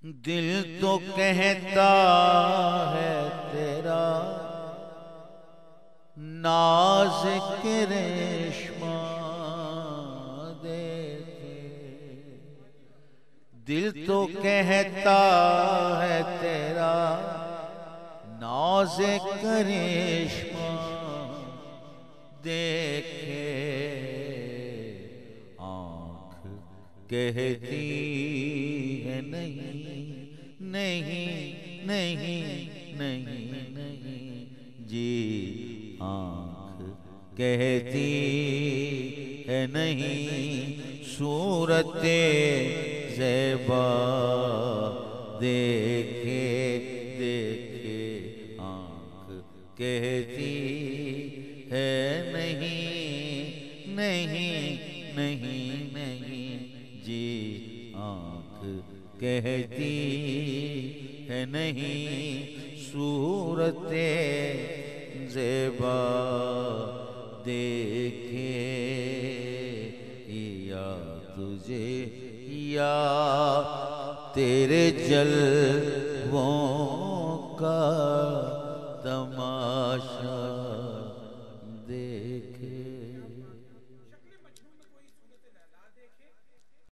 دل تو کہتا ہے تیرا نازک ریشمہ دیکھے، دل تو کہتا ہے تیرا نازک ریشمہ دیکھے، آنکھ کہتی ہے نہیں نہیں نہیں نہیں نہیں جی، آنکھ کہتی ہے نہیں صورت زیبا دیکھے دیکھے، آنکھ کہتی ہے نہیں نہیں نہیں نہیں جی، آنکھ کہتی ہے نہیں صورت زیبا دیکھے، یا تجھے یا تیرے جلووں کا تماشا دیکھے۔